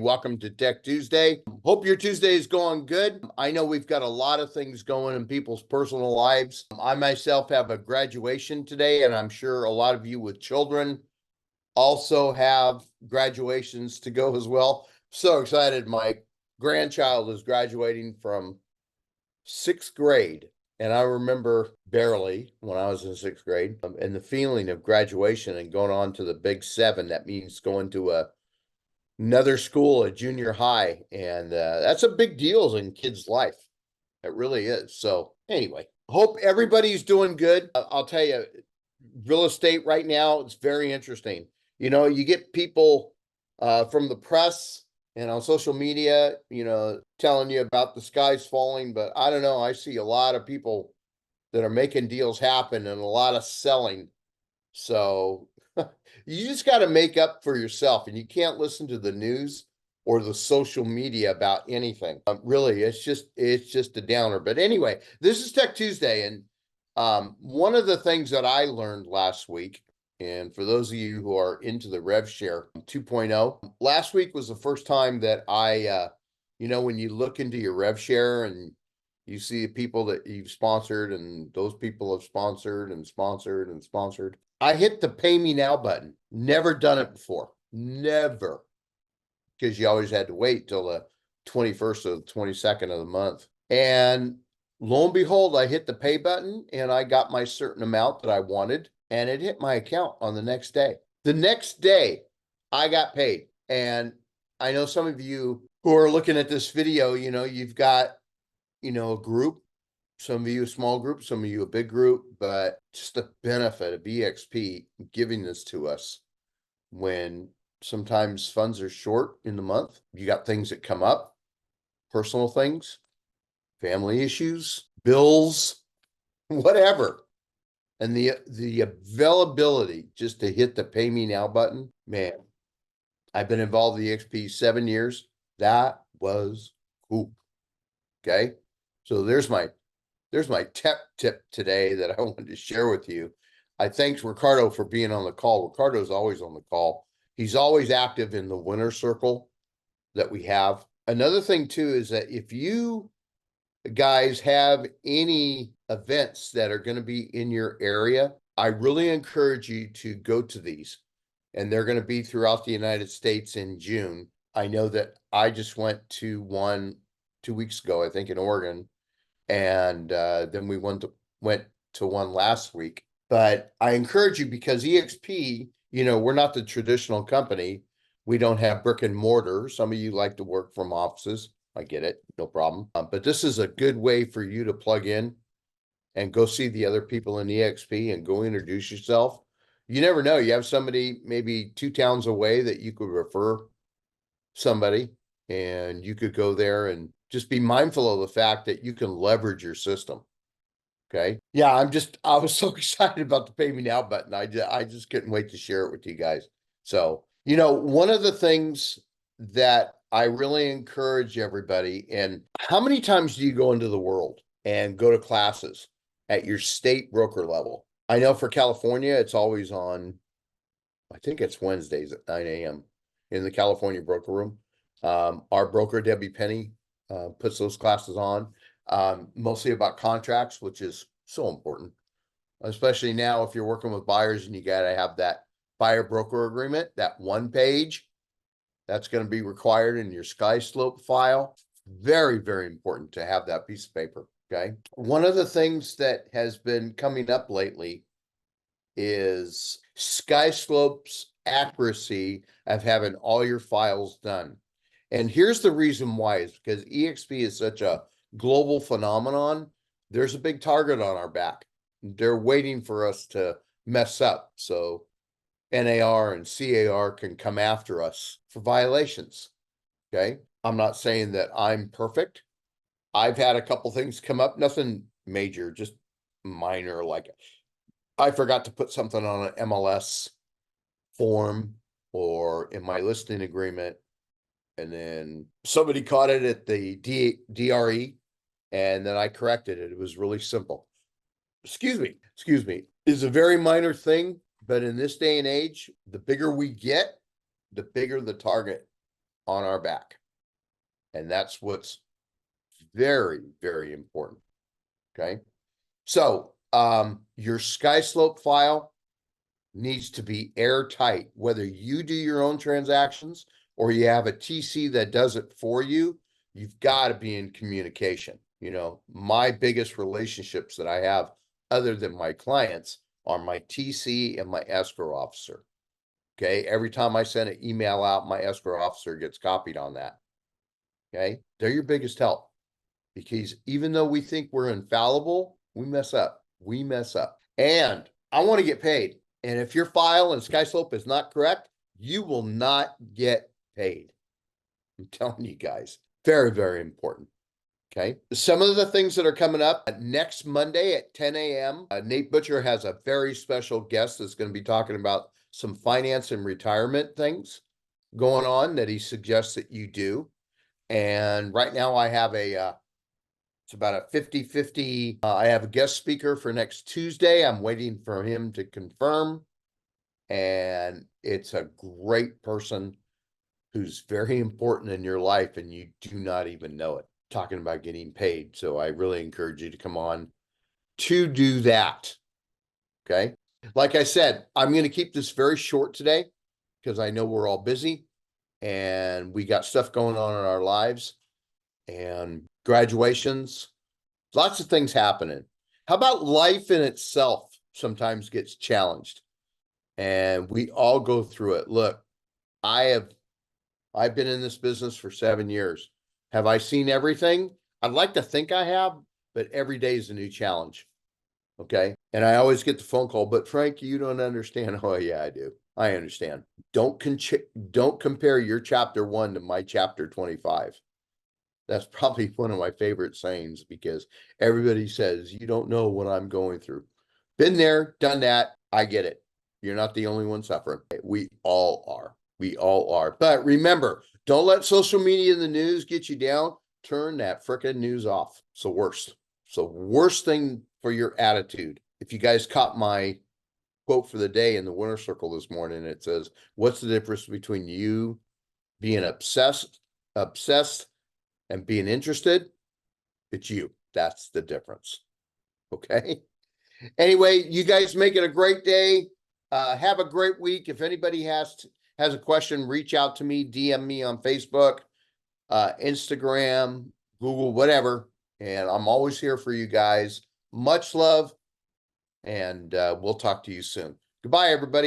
Welcome to Tech Tuesday. Hope your Tuesday is going good. I know we've got a lot of things going in people's personal lives. I myself have a graduation today, and I'm sure a lot of you with children also have graduations to go as well. So excited. My grandchild is graduating from 6th grade. And I remember barely when I was in 6th grade, and the feeling of graduation and going on to the big 7. That means going to another school, a junior high, and that's a big deal in kids' life. It really is. So anyway, hope everybody's doing good. I'll tell you, real estate right now, it's very interesting. You know, you get people from the press and on social media, telling you about the skies falling, but I don't know. I see a lot of people that are making deals happen and a lot of selling. So you just got to make up for yourself, and you can't listen to the news or the social media about anything. Really, it's just a downer. But anyway, this is Tech Tuesday, and one of the things that I learned last week, and for those of you who are into the Rev Share 2.0, last week was the first time that I, when you look into your Rev Share and you see the people that you've sponsored and those people have sponsored and sponsored and sponsored. I hit the pay me now button. Never done it before. Never. Because you always had to wait till the 21st or the 22nd of the month. And lo and behold, I hit the pay button and I got my certain amount that I wanted, and it hit my account on the next day. The next day, I got paid. And I know some of you who are looking at this video, you've got a group, some of you a small group, some of you a big group, but just the benefit of eXp giving this to us when sometimes funds are short in the month. You got things that come up, personal things, family issues, bills, whatever. And the availability just to hit the pay me now button, man, I've been involved in the eXp 7 years. That was cool. Okay. So there's my tech tip today that I wanted to share with you. I thank Ricardo for being on the call. Ricardo's always on the call. He's always active in the winner circle that we have. Another thing too is that if you guys have any events that are going to be in your area, I really encourage you to go to these. And they're going to be throughout the United States in June. I know that I just went to one 2 weeks ago, I think in Oregon. And then we went to one last week. But I encourage you, because eXp, we're not the traditional company. We don't have brick and mortar. Some of you like to work from offices. I get it, no problem. But this is a good way for you to plug in and go see the other people in eXp and go introduce yourself. You never know. You have somebody maybe 2 towns away that you could refer somebody, and you could go there and just be mindful of the fact that you can leverage your system. Okay. Yeah, I was so excited about the pay me now button. I just couldn't wait to share it with you guys. So, one of the things that I really encourage everybody, and how many times do you go into the world and go to classes at your state broker level? I know for California, it's always on, I think it's Wednesdays at 9 a.m. in the California broker room. Our broker, Debbie Penny, puts those classes on, mostly about contracts, which is so important, especially now if you're working with buyers and you got to have that buyer broker agreement, that 1 page, that's going to be required in your sky slope file. Very, very important to have that piece of paper. Okay. One of the things that has been coming up lately is sky slopes accuracy of having all your files done. And here's the reason why, is because eXp is such a global phenomenon. There's a big target on our back. They're waiting for us to mess up. So NAR and CAR can come after us for violations. Okay. I'm not saying that I'm perfect. I've had a couple things come up, nothing major, just minor, like I forgot to put something on an MLS form or in my listing agreement, and then somebody caught it at the DRE, and then I corrected it. It was really simple. Excuse me. It's a very minor thing, but in this day and age, the bigger we get, the bigger the target on our back. And that's what's very, very important. Okay. So your sky slope file needs to be airtight, whether you do your own transactions or you have a TC that does it for you. You've got to be in communication. You know, my biggest relationships that I have other than my clients are my TC and my escrow officer. Okay. Every time I send an email out, my escrow officer gets copied on that. Okay. They're your biggest help, because even though we think we're infallible, we mess up. We mess up. And I want to get paid. And if your file and sky slope is not correct, you will not get paid. I'm telling you guys, very, very important. Okay. Some of the things that are coming up next Monday at 10 a.m. Nate Butcher has a very special guest that's going to be talking about some finance and retirement things going on that he suggests that you do. And right now I have it's about a 50-50. I have a guest speaker for next Tuesday. I'm waiting for him to confirm. And it's a great person who's very important in your life and you do not even know it. Talking about getting paid. So I really encourage you to come on to do that. Okay. Like I said, I'm going to keep this very short today because I know we're all busy and we got stuff going on in our lives and graduations, lots of things happening. How about life in itself sometimes gets challenged and we all go through it. Look, I've been in this business for 7 years. Have I seen everything? I'd like to think I have, but every day is a new challenge. Okay. And I always get the phone call, but Frank, you don't understand. Oh yeah, I do. I understand. Don't compare your chapter 1 to my chapter 25. That's probably one of my favorite sayings because everybody says, you don't know what I'm going through. Been there, done that. I get it. You're not the only one suffering. We all are. We all are. But remember, don't let social media and the news get you down. Turn that frickin' news off. It's the worst. It's the worst thing for your attitude. If you guys caught my quote for the day in the winner circle this morning, it says, what's the difference between you being obsessed and being interested? It's you. That's the difference. Okay. Anyway, you guys make it a great day. Have a great week. If anybody has a question, reach out to me, DM me on Facebook, Instagram, Google, whatever. And I'm always here for you guys. Much love. And we'll talk to you soon. Goodbye, everybody.